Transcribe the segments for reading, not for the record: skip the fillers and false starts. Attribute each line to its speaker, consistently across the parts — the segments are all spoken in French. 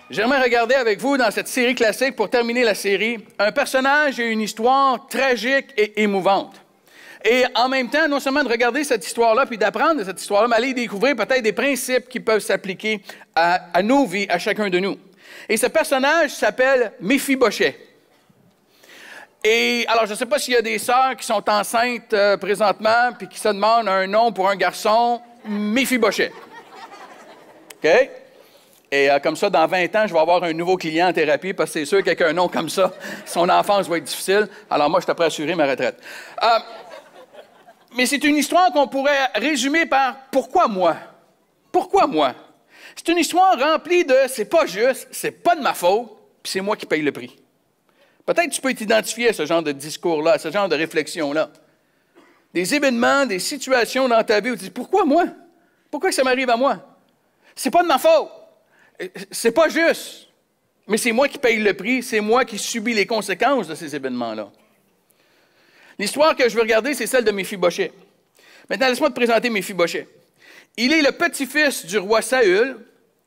Speaker 1: J'aimerais regarder avec vous dans cette série classique, pour terminer la série, un personnage et une histoire tragique et émouvante. Et en même temps, non seulement de regarder cette histoire-là, puis d'apprendre de cette histoire-là, mais aller découvrir peut-être des principes qui peuvent s'appliquer à nos vies, à chacun de nous. Et ce personnage s'appelle Méphibosheth. Et alors, je ne sais pas s'il y a des sœurs qui sont enceintes présentement, puis qui se demandent un nom pour un garçon, Méphibosheth. OK? Et comme ça, dans 20 ans, je vais avoir un nouveau client en thérapie, parce que c'est sûr qu'avec un nom comme ça, son enfance va être difficile. Alors moi, je suis prêt à assurer ma retraite. Mais c'est une histoire qu'on pourrait résumer par « Pourquoi moi? Pourquoi moi? » C'est une histoire remplie de « C'est pas juste, c'est pas de ma faute, puis c'est moi qui paye le prix. » Peut-être que tu peux t'identifier à ce genre de discours-là, à ce genre de réflexion-là. Des événements, des situations dans ta vie où tu dis « Pourquoi moi? Pourquoi ça m'arrive à moi? C'est pas de ma faute. C'est pas juste. Mais c'est moi qui paye le prix, c'est moi qui subis les conséquences de ces événements-là. » L'histoire que je veux regarder, c'est celle de Méphibosheth. Maintenant, laisse-moi te présenter Méphibosheth. Il est le petit-fils du roi Saül,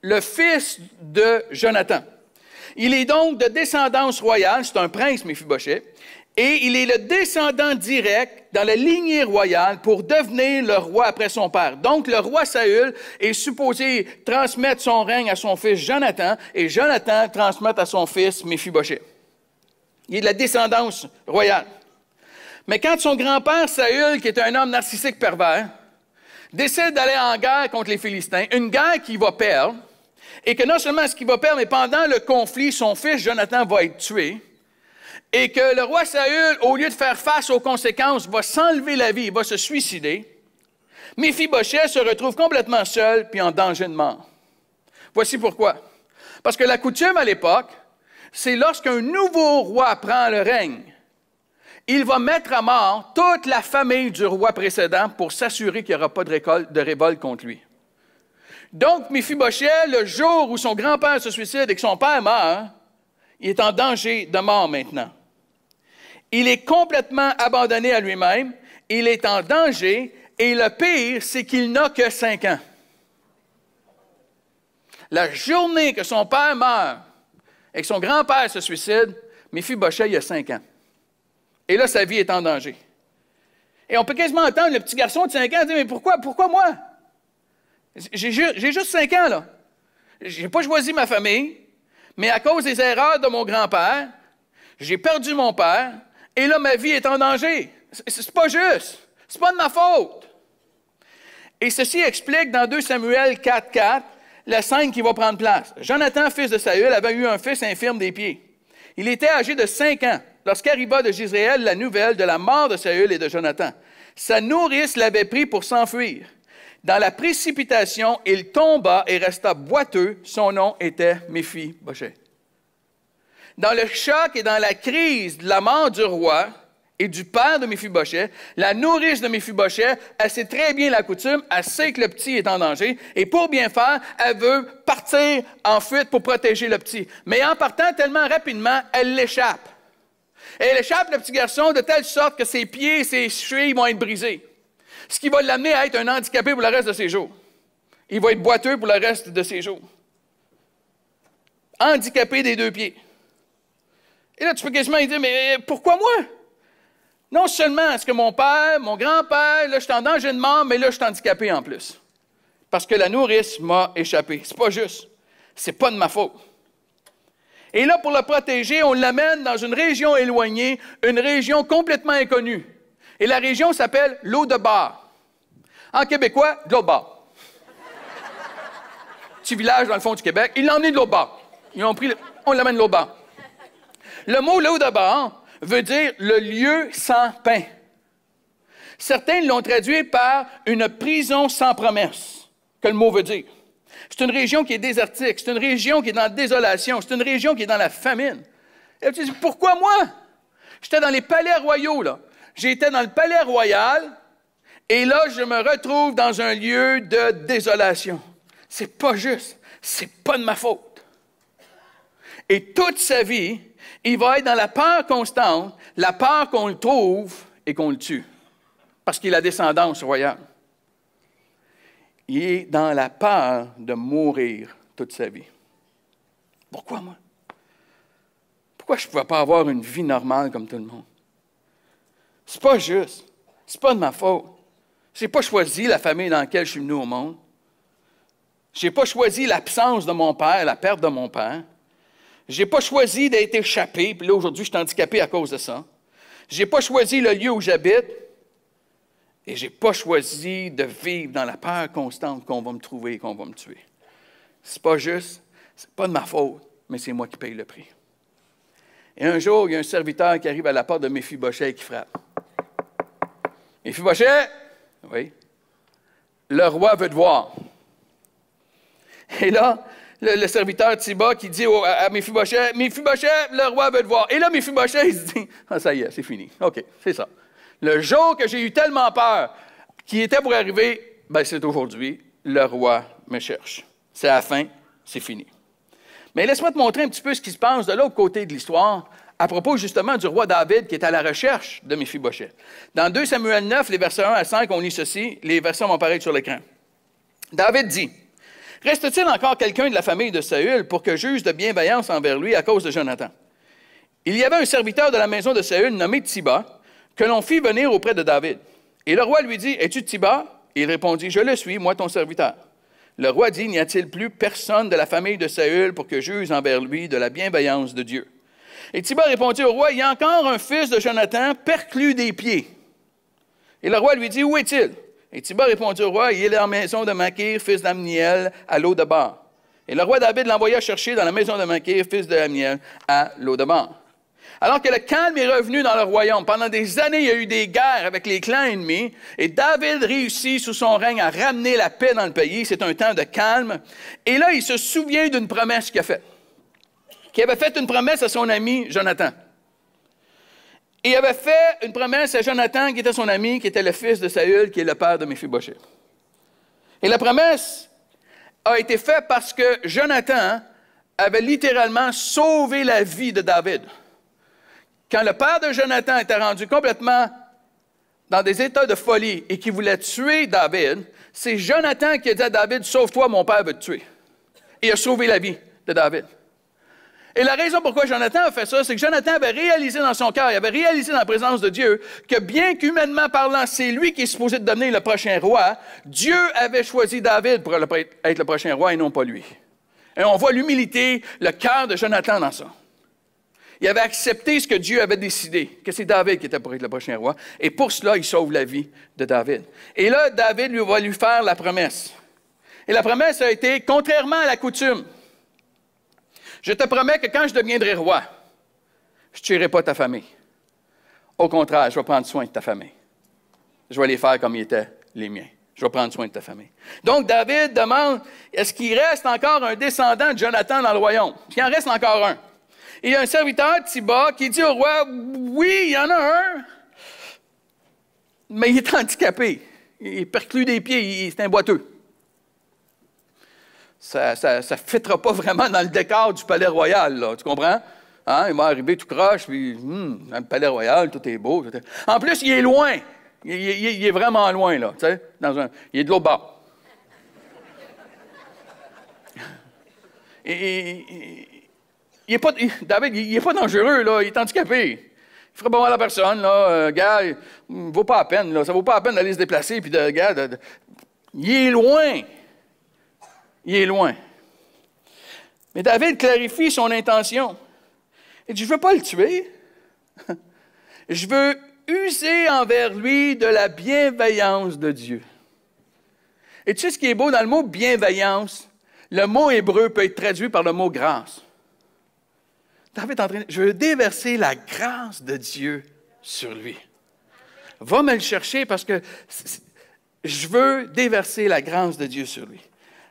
Speaker 1: le fils de Jonathan. Il est donc de descendance royale, c'est un prince, Méphibosheth, et il est le descendant direct dans la lignée royale pour devenir le roi après son père. Donc, le roi Saül est supposé transmettre son règne à son fils Jonathan, et Jonathan transmettre à son fils Méphibosheth. Il est de la descendance royale. Mais quand son grand-père Saül, qui est un homme narcissique pervers, décide d'aller en guerre contre les Philistins, une guerre qu'il va perdre, et que non seulement ce qu'il va perdre, mais pendant le conflit, son fils Jonathan va être tué, et que le roi Saül, au lieu de faire face aux conséquences, va s'enlever la vie, il va se suicider, Méphibosheth se retrouve complètement seul puis en danger de mort. Voici pourquoi. Parce que la coutume à l'époque, c'est lorsqu'un nouveau roi prend le règne, il va mettre à mort toute la famille du roi précédent pour s'assurer qu'il n'y aura pas de révolte contre lui. Donc, Méphibosheth, le jour où son grand-père se suicide et que son père meurt, il est en danger de mort maintenant. Il est complètement abandonné à lui-même, il est en danger, et le pire, c'est qu'il n'a que 5 ans. La journée que son père meurt et que son grand-père se suicide, Méphibosheth, il a 5 ans. Et là, sa vie est en danger. Et on peut quasiment entendre le petit garçon de 5 ans dire « Mais pourquoi moi? J'ai juste 5 ans, là. Je n'ai pas choisi ma famille, mais à cause des erreurs de mon grand-père, j'ai perdu mon père, et là, ma vie est en danger. C'est pas juste. C'est pas de ma faute. » Et ceci explique dans 2 Samuel 4:4 la scène qui va prendre place. Jonathan, fils de Saül, avait eu un fils infirme des pieds. Il était âgé de 5 ans lorsqu'arriva de Jizréel la nouvelle de la mort de Saül et de Jonathan. Sa nourrice l'avait pris pour s'enfuir. Dans la précipitation, il tomba et resta boiteux. Son nom était Méphibosheth. Dans le choc et dans la crise de la mort du roi et du père de Méphibosheth, la nourrice de Méphibosheth, elle sait très bien la coutume, elle sait que le petit est en danger, et pour bien faire, elle veut partir en fuite pour protéger le petit. Mais en partant tellement rapidement, elle l'échappe. Et elle échappe le petit garçon de telle sorte que ses pieds et ses chevilles vont être brisés. Ce qui va l'amener à être un handicapé pour le reste de ses jours. Il va être boiteux pour le reste de ses jours. Handicapé des 2 pieds. Et là, tu peux quasiment dire, mais pourquoi moi? Non seulement est-ce que mon père, mon grand-père, là, je suis en danger de mort, mais là, je suis handicapé en plus. Parce que la nourrice m'a échappé. C'est pas juste. C'est pas de ma faute. Et là, pour le protéger, on l'amène dans une région éloignée, une région complètement inconnue. Et la région s'appelle l'Eau-de-Bar. En québécois, de l'Eau-de-Bar. Petit village dans le fond du Québec. Ils l'ont emmené de l'Eau-de-Bar. On l'amène de l'Eau-de-Bar. Le mot l'Eau-de-Bar veut dire le lieu sans pain. Certains l'ont traduit par une prison sans promesse, que le mot veut dire. C'est une région qui est désertique, c'est une région qui est dans la désolation, c'est une région qui est dans la famine. Et tu dis, pourquoi moi? J'étais dans les palais royaux, là. J'étais dans le palais royal, et là, je me retrouve dans un lieu de désolation. C'est pas juste, c'est pas de ma faute. Et toute sa vie, il va être dans la peur constante, la peur qu'on le trouve et qu'on le tue, parce qu'il a descendance royale. Il est dans la peur de mourir toute sa vie. Pourquoi moi? Pourquoi je ne pouvais pas avoir une vie normale comme tout le monde? C'est pas juste. C'est pas de ma faute. Je n'ai pas choisi la famille dans laquelle je suis venu au monde. Je n'ai pas choisi l'absence de mon père, la perte de mon père. Je n'ai pas choisi d'être échappé, puis là, aujourd'hui, je suis handicapé à cause de ça. Je n'ai pas choisi le lieu où j'habite. Et je n'ai pas choisi de vivre dans la peur constante qu'on va me trouver et qu'on va me tuer. C'est pas juste, c'est pas de ma faute, mais c'est moi qui paye le prix. Et un jour, il y a un serviteur qui arrive à la porte de Méphibosheth et qui frappe. Méphibosheth, oui, le roi veut te voir. Et là, le serviteur Tsiba qui dit à Méphibosheth, Méphibosheth, le roi veut te voir. Et là, Méphibosheth, il se dit, ah, ça y est, c'est fini. OK, c'est ça. Le jour que j'ai eu tellement peur qui était pour arriver, ben c'est aujourd'hui, le roi me cherche. C'est la fin, c'est fini. Mais laisse-moi te montrer un petit peu ce qui se passe de l'autre côté de l'histoire à propos justement du roi David qui est à la recherche de Méphibosheth. Dans 2 Samuel 9, les versets 1 à 5, on lit ceci, les versets vont apparaître sur l'écran. David dit, « Reste-t-il encore quelqu'un de la famille de Saül pour que juge de bienveillance envers lui à cause de Jonathan? Il y avait un serviteur de la maison de Saül nommé Tsiba, que l'on fit venir auprès de David. Et le roi lui dit, « Es-tu Tsiba? » Il répondit, « Je le suis, moi ton serviteur. » Le roi dit, « N'y a-t-il plus personne de la famille de Saül pour que juge envers lui de la bienveillance de Dieu? » Et Tsiba répondit au roi, « Il y a encore un fils de Jonathan perclus des pieds. » Et le roi lui dit, « Où est-il? » Et Tsiba répondit au roi, « Il est dans la maison de Makir, fils d'Amniel, à Lo-debar. » Et le roi David l'envoya chercher dans la maison de Makir, fils d'Amniel, à Lo-debar. Alors que le calme est revenu dans le royaume, pendant des années, il y a eu des guerres avec les clans ennemis, et David réussit sous son règne à ramener la paix dans le pays. C'est un temps de calme. Et là, il se souvient d'une promesse qu'il a faite. Qu'il avait fait une promesse à son ami Jonathan. Et il avait fait une promesse à Jonathan, qui était son ami, qui était le fils de Saül, qui est le père de Méphibosheth. Et la promesse a été faite parce que Jonathan avait littéralement sauvé la vie de David. Quand le père de Jonathan était rendu complètement dans des états de folie et qui voulait tuer David, c'est Jonathan qui a dit à David, « Sauve-toi, mon père veut te tuer. » Et il a sauvé la vie de David. Et la raison pourquoi Jonathan a fait ça, c'est que Jonathan avait réalisé dans son cœur, il avait réalisé dans la présence de Dieu, que bien qu'humainement parlant, c'est lui qui est supposé devenir le prochain roi, Dieu avait choisi David pour être le prochain roi et non pas lui. Et on voit l'humilité, le cœur de Jonathan dans ça. Il avait accepté ce que Dieu avait décidé, que c'est David qui était pour être le prochain roi. Et pour cela, il sauve la vie de David. Et là, David va lui faire la promesse. Et la promesse a été, contrairement à la coutume, je te promets que quand je deviendrai roi, je ne tuerai pas ta famille. Au contraire, je vais prendre soin de ta famille. Je vais les faire comme ils étaient les miens. Je vais prendre soin de ta famille. Donc, David demande, est-ce qu'il reste encore un descendant de Jonathan dans le royaume? Il en reste encore un. Et il y a un serviteur, Tsiba, qui dit au roi, oui, il y en a un, mais il est handicapé. Il est perclus des pieds, c'est un boiteux. Ça ne fittera pas vraiment dans le décor du palais royal, là, tu comprends? Hein? Il va arriver tout croche, puis dans le palais royal, tout est beau. Tout est... En plus, il est loin. Il est vraiment loin, là, tu sais, il est de l'autre bord. David, il n'est pas dangereux, là, il est handicapé. Il ne ferait pas mal à personne, là. Gars, il ne vaut pas la peine, là. Ça ne vaut pas la peine d'aller se déplacer, puis il est loin. Il est loin. Mais David clarifie son intention. Il dit, je ne veux pas le tuer. Je veux user envers lui de la bienveillance de Dieu. Et tu sais ce qui est beau dans le mot bienveillance? Le mot hébreu peut être traduit par le mot grâce. David est en train de dire, je veux déverser la grâce de Dieu sur lui. Va me le chercher parce que je veux déverser la grâce de Dieu sur lui.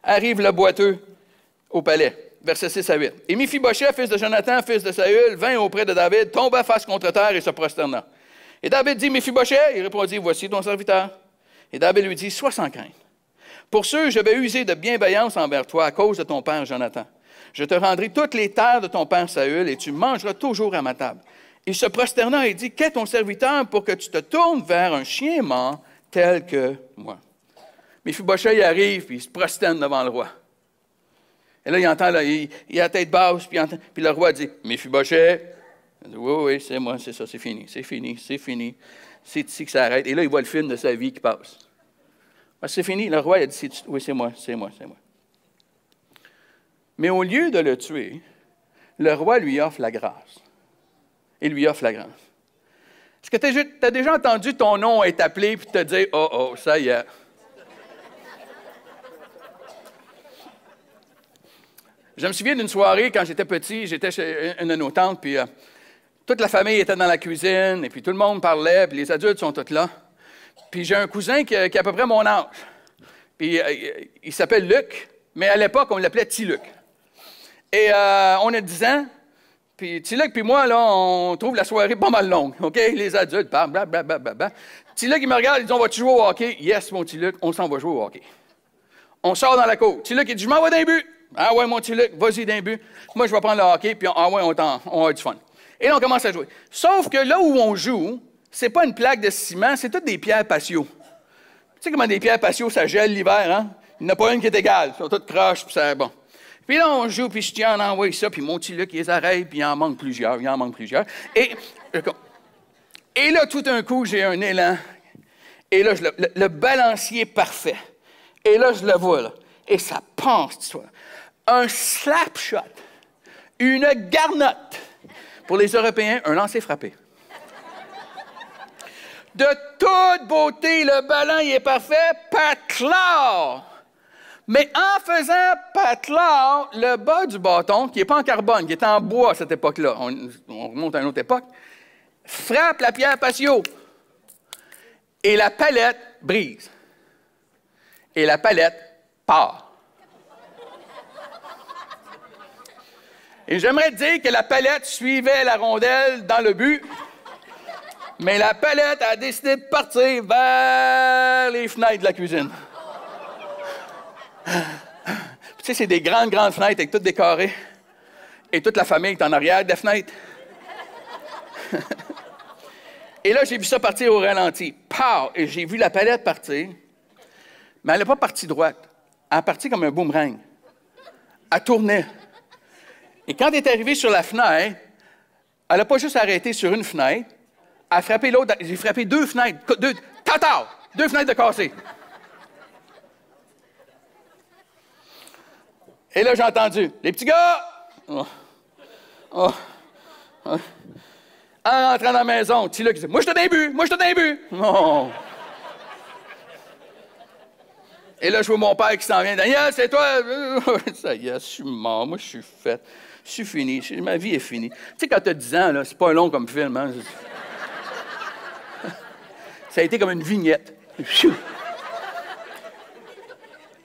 Speaker 1: Arrive le boiteux au palais, versets 6 à 8. Et Méphibosheth, fils de Jonathan, fils de Saül, vint auprès de David, tomba face contre terre et se prosterna. Et David dit, Méphibosheth, il répondit, voici ton serviteur. Et David lui dit, sois sans crainte. Pour ceux, je vais user de bienveillance envers toi à cause de ton père Jonathan. Je te rendrai toutes les terres de ton père Saül et tu mangeras toujours à ma table. Il se prosterna et dit, qu'est ton serviteur pour que tu te tournes vers un chien mort tel que moi? Méphibosheth, il arrive et il se prosterne devant le roi. Et là, il entend, là, il a la tête basse, puis le roi dit, Méphibosheth. Il dit, oui, c'est moi, c'est ça, c'est fini. C'est ici que ça arrête. Et là, il voit le film de sa vie qui passe. C'est fini. Le roi, il a dit, oui, c'est moi. Mais au lieu de le tuer, le roi lui offre la grâce. Il lui offre la grâce. Est-ce que tu as déjà entendu ton nom être appelé puis te dire, oh, ça y est. Je me souviens d'une soirée, quand j'étais petit, j'étais chez une de nos tantes, puis toute la famille était dans la cuisine, et puis tout le monde parlait, puis les adultes sont tous là. Puis j'ai un cousin qui a à peu près mon âge. Puis il s'appelle Luc, mais à l'époque, on l'appelait Petit Luc. Et on a 10 ans, puis Petit Luc puis moi, là, on trouve la soirée pas mal longue, OK? Les adultes parlent, blablabla. Petit Luc, il me regarde, il dit, on va-tu jouer au hockey? Yes, mon Petit Luc, on s'en va jouer au hockey. On sort dans la cour. Petit Luc, il dit, je m'en vais d'un but. Ah ouais, mon Petit Luc, vas-y d'un but. Moi, je vais prendre le hockey, puis on a du fun. Et là, on commence à jouer. Sauf que là où on joue, c'est pas une plaque de ciment, c'est toutes des pierres patio. Tu sais comment des pierres patio, ça gèle l'hiver, hein? Il n'y en a pas une qui est égale. Elles sont toutes croches, puis ça, bon. Puis là, on joue, puis je tiens, on envoie ça, puis mon Petit Luc, il les arrête, puis il en manque plusieurs. Et là, tout d'un coup, j'ai un élan. Et là, le balancier parfait. Et là, je le vois, là. Et ça pense, cette histoire. Un slap shot, une garnotte. Pour les Européens, un lancer frappé. De toute beauté, le ballon, il est parfait, patlar. Mais en faisant patlar, le bas du bâton, qui n'est pas en carbone, qui est en bois à cette époque-là, on remonte à une autre époque, frappe la pierre patio. Et la palette brise. Et la palette part. Et j'aimerais dire que la palette suivait la rondelle dans le but, mais la palette a décidé de partir vers les fenêtres de la cuisine. Tu sais, c'est des grandes fenêtres avec toutes décorées. Et toute la famille est en arrière de la fenêtre. Et là, j'ai vu ça partir au ralenti. Pow! Et j'ai vu la palette partir. Mais elle n'est pas partie droite. Elle est partie comme un boomerang. Elle tournait. Et quand elle est arrivée sur la fenêtre, elle n'a pas juste arrêté sur une fenêtre, elle a frappé l'autre. J'ai frappé 2 fenêtres. 2 fenêtres de cassées. Et là, j'ai entendu, les petits gars! En rentrant dans la maison, petit là qui dit, moi, je te donne un but! Oh. Et là, je vois mon père qui s'en vient. Daniel, c'est toi? Ça y est, je suis mort. Moi, je suis fait. Je suis fini. Ma vie est finie. Tu sais, quand tu as 10 ans, là, c'est pas long comme film. Hein? Ça a été comme une vignette.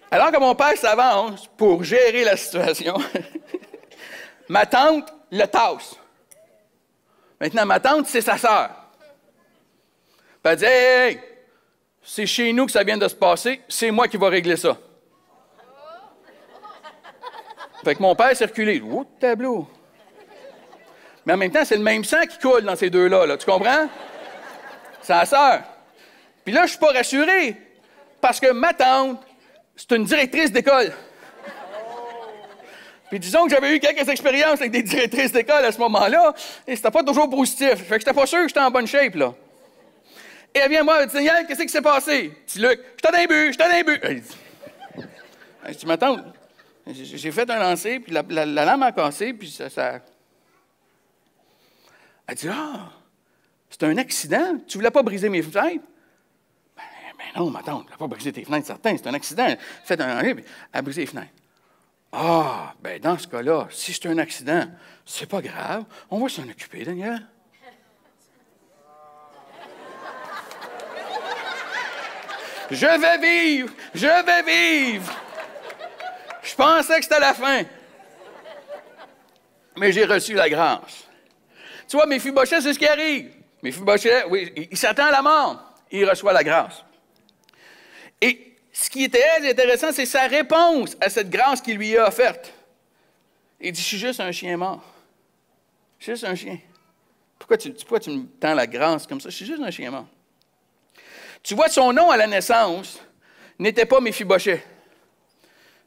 Speaker 1: Alors que mon père s'avance pour gérer la situation, ma tante le tasse. Maintenant, ma tante, c'est sa sœur. Elle dit, hey, c'est chez nous que ça vient de se passer, c'est moi qui vais régler ça. Fait que mon père s'est reculé. Oh, tableau! Mais en même temps, c'est le même sang qui coule dans ces deux-là, là, tu comprends? C'est sa sœur. Puis là, je ne suis pas rassuré, parce que ma tante, c'est une directrice d'école. Puis disons que j'avais eu quelques expériences avec des directrices d'école à ce moment-là, et c'était pas toujours positif. Fait que j'étais pas sûr que j'étais en bonne shape, là. Et elle vient me voir, elle dit, Daniel, qu'est-ce qui s'est passé? Petit Luc, je t'en ai un but. Elle dit, tu m'attends. J'ai fait un lancer, puis la lame a cassé, puis ça... Elle dit, c'est un accident? Tu voulais pas briser mes fenêtres? Ben non, ma tante, elle voulait pas briser tes fenêtres, certain, c'est un accident. Elle a fait un lancer, puis elle a brisé les fenêtres. Ben dans ce cas-là, si c'est un accident, c'est pas grave, on va s'en occuper, Daniel. Je vais vivre. Je pensais que c'était la fin. Mais j'ai reçu la grâce. Tu vois, Méphibosheth, c'est ce qui arrive. Méphibosheth, oui, il s'attend à la mort. Il reçoit la grâce. Et ce qui était très intéressant, c'est sa réponse à cette grâce qu'il lui a offerte. Il dit, je suis juste un chien mort. Je suis juste un chien. Pourquoi tu me tends la grâce comme ça? Je suis juste un chien mort. Tu vois, son nom à la naissance n'était pas Méphibosheth.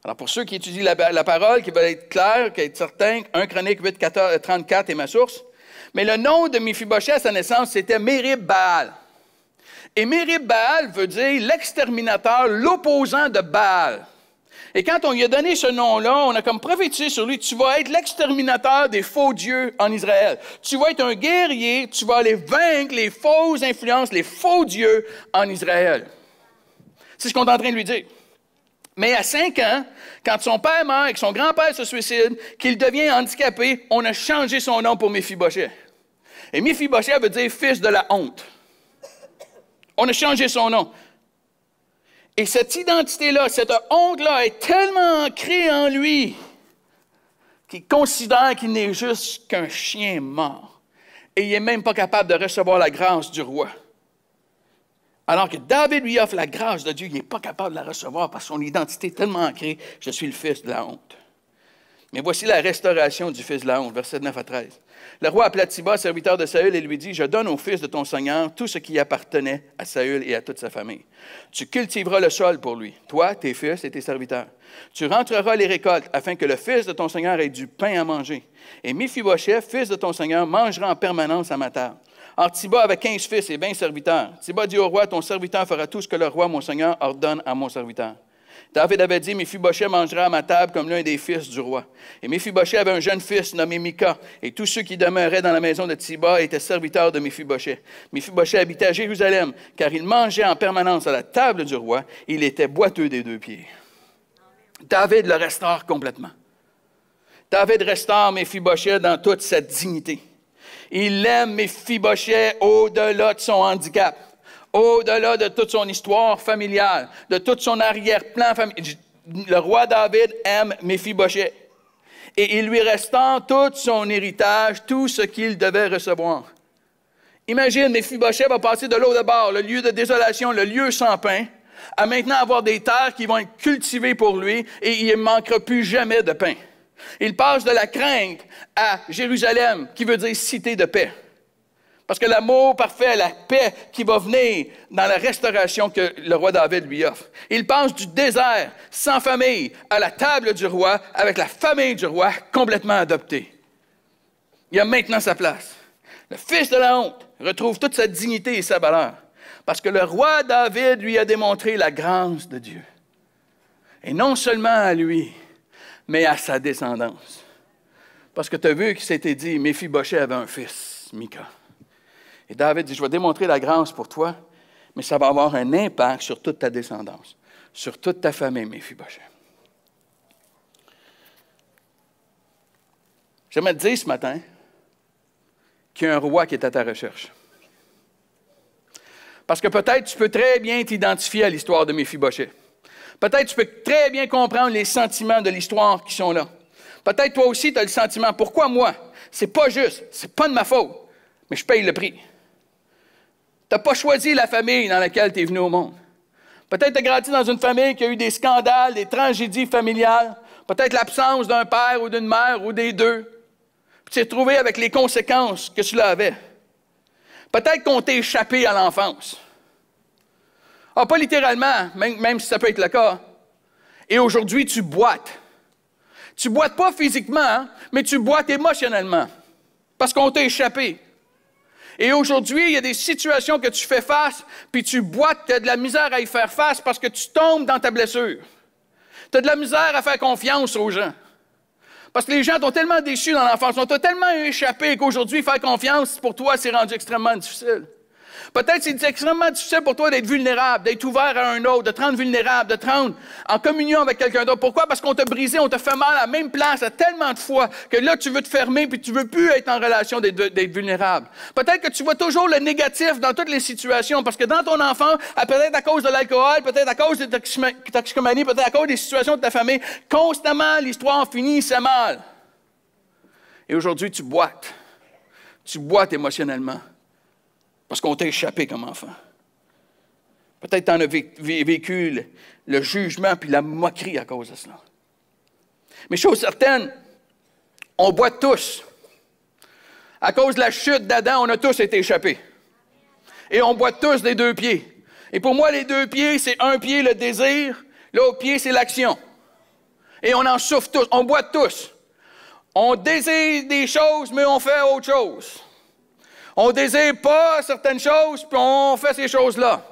Speaker 1: Alors, pour ceux qui étudient la parole, qui veulent être clairs, qui veulent être certains, 1 Chronique 8, 34 est ma source. Mais le nom de Méphibosheth à sa naissance, c'était Mérib-Baal. Et Mérib-Baal veut dire l'exterminateur, l'opposant de Baal. Et quand on lui a donné ce nom-là, on a comme prophétisé sur lui, tu vas être l'exterminateur des faux dieux en Israël. Tu vas être un guerrier, tu vas aller vaincre les fausses influences, les faux dieux en Israël. C'est ce qu'on est en train de lui dire. Mais à 5 ans, quand son père meurt et que son grand-père se suicide, qu'il devient handicapé, on a changé son nom pour Méphibosheth. Et Méphibosheth veut dire fils de la honte. On a changé son nom. Et cette identité-là, cette honte-là est tellement ancrée en lui qu'il considère qu'il n'est juste qu'un chien mort. Et il n'est même pas capable de recevoir la grâce du roi. Alors que David lui offre la grâce de Dieu, il n'est pas capable de la recevoir parce que son identité est tellement ancrée, je suis le fils de la honte. Mais voici la restauration du fils de la honte, versets 9 à 13. Le roi appela Tsiba, serviteur de Saül, et lui dit, « Je donne au fils de ton Seigneur tout ce qui appartenait à Saül et à toute sa famille. Tu cultiveras le sol pour lui, toi, tes fils et tes serviteurs. Tu rentreras les récoltes, afin que le fils de ton Seigneur ait du pain à manger. Et Méphibosheth, fils de ton Seigneur, mangera en permanence à ma table. » Or, Tsiba avait 15 fils et 20 serviteurs. Tsiba dit au roi, « Ton serviteur fera tout ce que le roi, mon Seigneur, ordonne à mon serviteur. » David avait dit, « Méphibosheth mangera à ma table comme l'un des fils du roi. » Et Méphibosheth avait un jeune fils nommé Mika, et tous ceux qui demeuraient dans la maison de Tsiba étaient serviteurs de Méphibosheth. Méphibosheth habitait à Jérusalem, car il mangeait en permanence à la table du roi. Il était boiteux des 2 pieds. David le restaure complètement. David restaure Méphibosheth dans toute sa dignité. Il aime Méphibosheth au-delà de son handicap. Au-delà de toute son histoire familiale, de tout son arrière-plan familial, le roi David aime Méphibosheth. Et il lui restaure tout son héritage, tout ce qu'il devait recevoir. Imagine, Méphibosheth va passer de l'autre bord, le lieu de désolation, le lieu sans pain, à maintenant avoir des terres qui vont être cultivées pour lui et il ne manquera plus jamais de pain. Il passe de la crainte à Jérusalem, qui veut dire cité de paix. Parce que l'amour parfait, la paix qui va venir dans la restauration que le roi David lui offre. Il passe du désert, sans famille, à la table du roi, avec la famille du roi complètement adoptée. Il a maintenant sa place. Le fils de la honte retrouve toute sa dignité et sa valeur. Parce que le roi David lui a démontré la grâce de Dieu. Et non seulement à lui, mais à sa descendance. Parce que tu as vu qu'il s'était dit, Méphibosheth avait un fils, Mika. Et David dit, je vais démontrer la grâce pour toi, mais ça va avoir un impact sur toute ta descendance, sur toute ta famille, Méphibosheth. J'aimerais te dire ce matin qu'il y a un roi qui est à ta recherche. Parce que peut-être tu peux très bien t'identifier à l'histoire de Méphibosheth. Peut-être tu peux très bien comprendre les sentiments de l'histoire qui sont là. Peut-être toi aussi tu as le sentiment, pourquoi moi? C'est pas juste, c'est pas de ma faute, mais je paye le prix. Tu n'as pas choisi la famille dans laquelle tu es venu au monde. Peut-être tu as grandi dans une famille qui a eu des scandales, des tragédies familiales, peut-être l'absence d'un père ou d'une mère ou des deux. Puis tu t'es retrouvé avec les conséquences que cela avait. Peut-être qu'on t'a échappé à l'enfance. Ah, pas littéralement, même si ça peut être le cas. Et aujourd'hui, tu boites. Tu boites pas physiquement, hein, mais tu boites émotionnellement. Parce qu'on t'a échappé. Et aujourd'hui, il y a des situations que tu fais face, puis tu boites, tu as de la misère à y faire face parce que tu tombes dans ta blessure. Tu as de la misère à faire confiance aux gens. Parce que les gens t'ont tellement déçu dans l'enfance, on t'a tellement échappé qu'aujourd'hui, faire confiance, pour toi, c'est rendu extrêmement difficile. Peut-être que c'est extrêmement difficile pour toi d'être vulnérable, d'être ouvert à un autre, de te rendre vulnérable, de te rendre en communion avec quelqu'un d'autre. Pourquoi? Parce qu'on t'a brisé, on t'a fait mal à la même place à tellement de fois que là, tu veux te fermer puis tu ne veux plus être en relation d'être vulnérable. Peut-être que tu vois toujours le négatif dans toutes les situations parce que dans ton enfant, peut-être à cause de l'alcool, peut-être à cause de toxicomanie, peut-être à cause des situations de ta famille, constamment, l'histoire finissait mal. Et aujourd'hui, tu boites. Tu boites émotionnellement. Parce qu'on t'a échappé comme enfant. Peut-être que tu en as vécu le jugement puis la moquerie à cause de cela. Mais chose certaine, on boite tous. À cause de la chute d'Adam, on a tous été échappés. Et on boite tous des 2 pieds. Et pour moi, les 2 pieds, c'est un pied, le désir, l'autre pied, c'est l'action. Et on en souffre tous, on boite tous. On désire des choses, mais on fait autre chose. On ne désire pas certaines choses, puis on fait ces choses-là.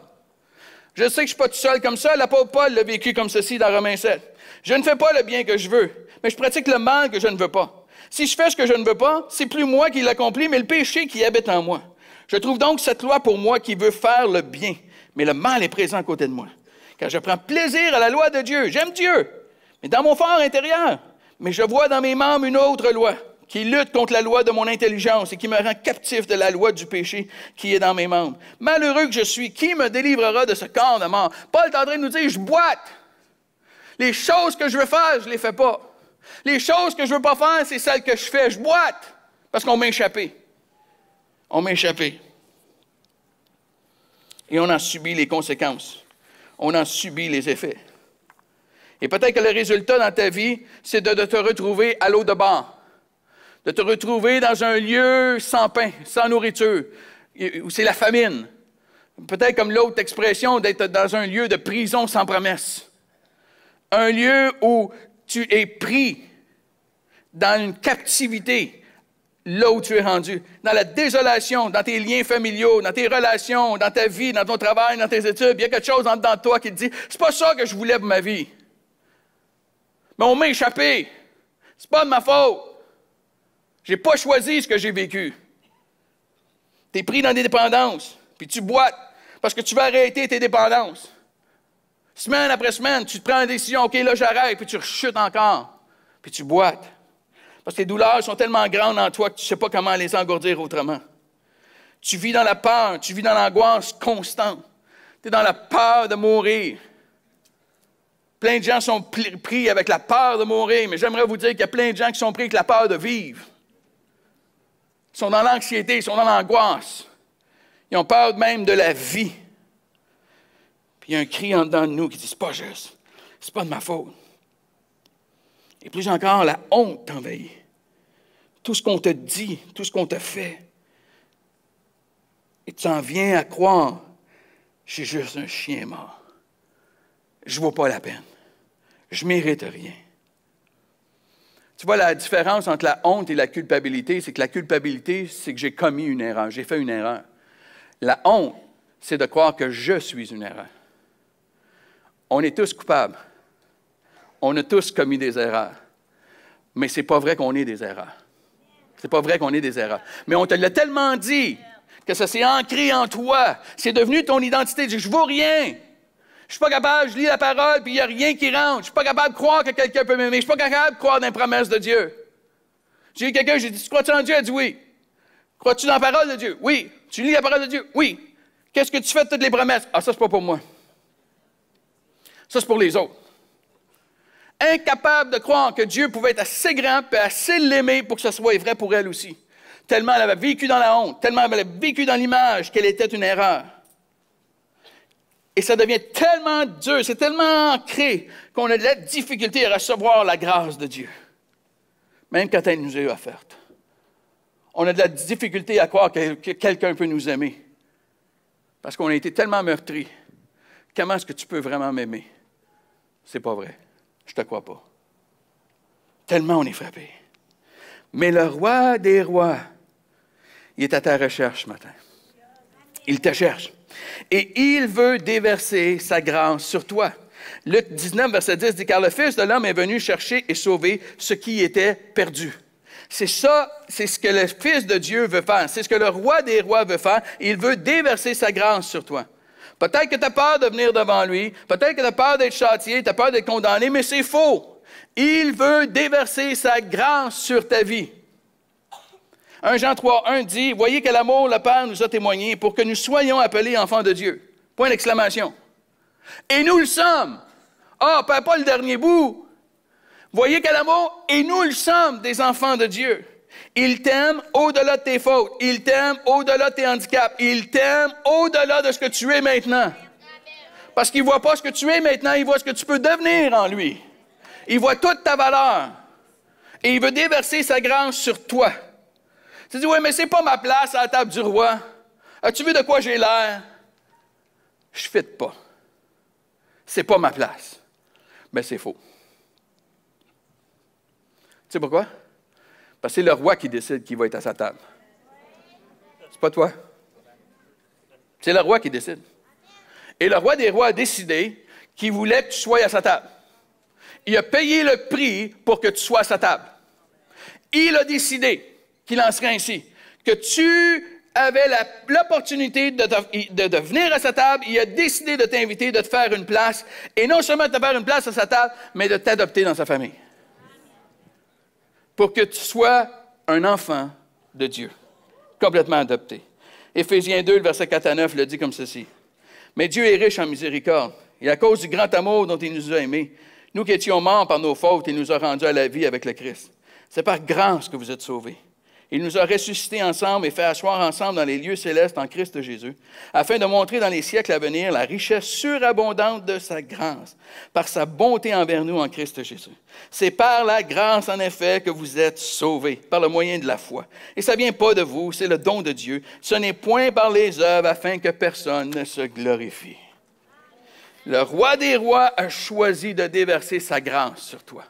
Speaker 1: Je sais que je ne suis pas tout seul comme ça. L'apôtre Paul l'a vécu comme ceci dans Romains 7. Je ne fais pas le bien que je veux, mais je pratique le mal que je ne veux pas. Si je fais ce que je ne veux pas, c'est plus moi qui l'accomplis, mais le péché qui habite en moi. Je trouve donc cette loi pour moi qui veut faire le bien, mais le mal est présent à côté de moi. Car je prends plaisir à la loi de Dieu. J'aime Dieu, mais dans mon fort intérieur. Mais je vois dans mes membres une autre loi qui lutte contre la loi de mon intelligence et qui me rend captif de la loi du péché qui est dans mes membres. Malheureux que je suis, qui me délivrera de ce corps de mort? Paul est en train de nous dire, je boite. Les choses que je veux faire, je ne les fais pas. Les choses que je ne veux pas faire, c'est celles que je fais. Je boite parce qu'on m'a échappé. On m'a échappé. Et on en subit les conséquences. On en subit les effets. Et peut-être que le résultat dans ta vie, c'est de te retrouver à l'eau de bord. De te retrouver dans un lieu sans pain, sans nourriture, où c'est la famine. Peut-être comme l'autre expression, d'être dans un lieu de prison sans promesse. Un lieu où tu es pris dans une captivité, là où tu es rendu, dans la désolation, dans tes liens familiaux, dans tes relations, dans ta vie, dans ton travail, dans tes études. Il y a quelque chose en dedans de toi qui te dit, c'est pas ça que je voulais pour ma vie. Mais on m'a échappé. C'est pas de ma faute. J'ai pas choisi ce que j'ai vécu. Tu es pris dans des dépendances, puis tu boites parce que tu veux arrêter tes dépendances. Semaine après semaine, tu te prends une décision, OK, là j'arrête, puis tu rechutes encore, puis tu boites. Parce que tes douleurs sont tellement grandes en toi que tu ne sais pas comment les engourdir autrement. Tu vis dans la peur, tu vis dans l'angoisse constante. Tu es dans la peur de mourir. Plein de gens sont pris avec la peur de mourir, mais j'aimerais vous dire qu'il y a plein de gens qui sont pris avec la peur de vivre. Ils sont dans l'anxiété, ils sont dans l'angoisse. Ils ont peur même de la vie. Puis il y a un cri en dedans de nous qui dit, c'est pas juste, c'est pas de ma faute. Et plus encore, la honte t'envahit. Tout ce qu'on te dit, tout ce qu'on te fait. Et tu en viens à croire, je suis juste un chien mort. Je ne vaux pas la peine. Je ne mérite rien. Tu vois, la différence entre la honte et la culpabilité, c'est que la culpabilité, c'est que j'ai commis une erreur, j'ai fait une erreur. La honte, c'est de croire que je suis une erreur. On est tous coupables. On a tous commis des erreurs. Mais ce n'est pas vrai qu'on ait des erreurs. C'est pas vrai qu'on ait des erreurs. Mais on te l'a tellement dit que ça s'est ancré en toi. C'est devenu ton identité. Je ne vaux rien. Je ne suis pas capable, je lis la parole, puis il n'y a rien qui rentre. Je ne suis pas capable de croire que quelqu'un peut m'aimer. Je ne suis pas capable de croire dans les promesses de Dieu. J'ai eu quelqu'un, j'ai dit, tu crois-tu en Dieu? Elle a dit oui. Crois-tu dans la parole de Dieu? Oui. Tu lis la parole de Dieu? Oui. Qu'est-ce que tu fais de toutes les promesses? Ah, ça, c'est pas pour moi. Ça, c'est pour les autres. Incapable de croire que Dieu pouvait être assez grand et assez l'aimer pour que ce soit vrai pour elle aussi. Tellement elle avait vécu dans la honte, tellement elle avait vécu dans l'image qu'elle était une erreur. Et ça devient tellement dur, c'est tellement ancré qu'on a de la difficulté à recevoir la grâce de Dieu. Même quand elle nous est offerte. On a de la difficulté à croire que quelqu'un peut nous aimer. Parce qu'on a été tellement meurtris. Comment est-ce que tu peux vraiment m'aimer? C'est pas vrai. Je ne te crois pas. Tellement on est frappé. Mais le roi des rois, il est à ta recherche ce matin. Il te cherche. Et il veut déverser sa grâce sur toi. Luc 19, verset 10 dit, « Car le Fils de l'homme est venu chercher et sauver ce qui était perdu. » C'est ça, c'est ce que le Fils de Dieu veut faire. C'est ce que le roi des rois veut faire. Il veut déverser sa grâce sur toi. Peut-être que tu as peur de venir devant lui. Peut-être que tu as peur d'être châtié, tu as peur d'être condamné, mais c'est faux. Il veut déverser sa grâce sur ta vie. 1 Jean 3,1 dit, « Voyez quel amour le Père nous a témoigné pour que nous soyons appelés enfants de Dieu. » Point d'exclamation. Et nous le sommes. Ah, pas le dernier bout. Voyez quel amour, et nous le sommes des enfants de Dieu. Il t'aime au-delà de tes fautes. Il t'aime au-delà de tes handicaps. Il t'aime au-delà de ce que tu es maintenant. Parce qu'il ne voit pas ce que tu es maintenant, il voit ce que tu peux devenir en lui. Il voit toute ta valeur. Et il veut déverser sa grâce sur toi. Tu dis, oui, mais c'est pas ma place à la table du roi. As-tu vu de quoi j'ai l'air? Je ne fit pas. C'est pas ma place. Mais c'est faux. sais pourquoi? Parce que c'est le roi qui décide qui va être à sa table. C'est pas toi. C'est le roi qui décide. Et le roi des rois a décidé qu'il voulait que tu sois à sa table. Il a payé le prix pour que tu sois à sa table. Il a décidé qu'il en serait ainsi, que tu avais l'opportunité de venir à sa table. Il a décidé de t'inviter, de te faire une place, et non seulement de te faire une place à sa table, mais de t'adopter dans sa famille. Pour que tu sois un enfant de Dieu, complètement adopté. Éphésiens 2, le verset 4 à 9, le dit comme ceci. « Mais Dieu est riche en miséricorde, et à cause du grand amour dont il nous a aimés, nous qui étions morts par nos fautes, il nous a rendus à la vie avec le Christ. C'est par grâce que vous êtes sauvés. Il nous a ressuscités ensemble et fait asseoir ensemble dans les lieux célestes en Christ Jésus, afin de montrer dans les siècles à venir la richesse surabondante de sa grâce, par sa bonté envers nous en Christ Jésus. C'est par la grâce, en effet, que vous êtes sauvés, par le moyen de la foi. Et ça ne vient pas de vous, c'est le don de Dieu. Ce n'est point par les œuvres, afin que personne ne se glorifie. » Le roi des rois a choisi de déverser sa grâce sur toi,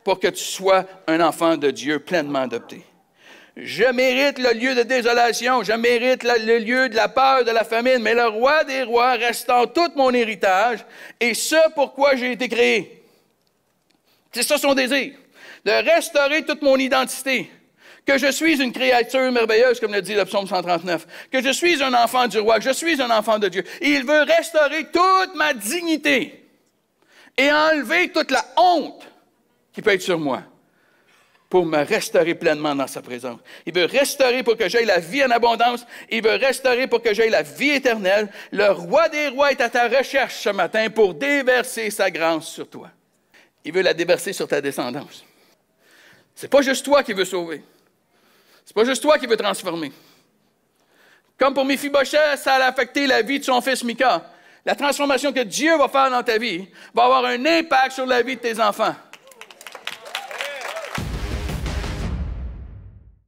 Speaker 1: pour que tu sois un enfant de Dieu pleinement adopté. Je mérite le lieu de désolation, je mérite le lieu de la peur, de la famine, mais le roi des rois restaure tout mon héritage, et ce pourquoi j'ai été créé. C'est ça son désir, de restaurer toute mon identité, que je suis une créature merveilleuse, comme le dit le psaume 139, que je suis un enfant du roi, que je suis un enfant de Dieu. Et il veut restaurer toute ma dignité et enlever toute la honte qui peut être sur moi, pour me restaurer pleinement dans sa présence. Il veut restaurer pour que j'aie la vie en abondance. Il veut restaurer pour que j'aie la vie éternelle. Le roi des rois est à ta recherche ce matin pour déverser sa grâce sur toi. Il veut la déverser sur ta descendance. C'est pas juste toi qui veut sauver. C'est pas juste toi qui veut transformer. Comme pour Méphibosheth, ça a affecté la vie de son fils Mika. La transformation que Dieu va faire dans ta vie va avoir un impact sur la vie de tes enfants.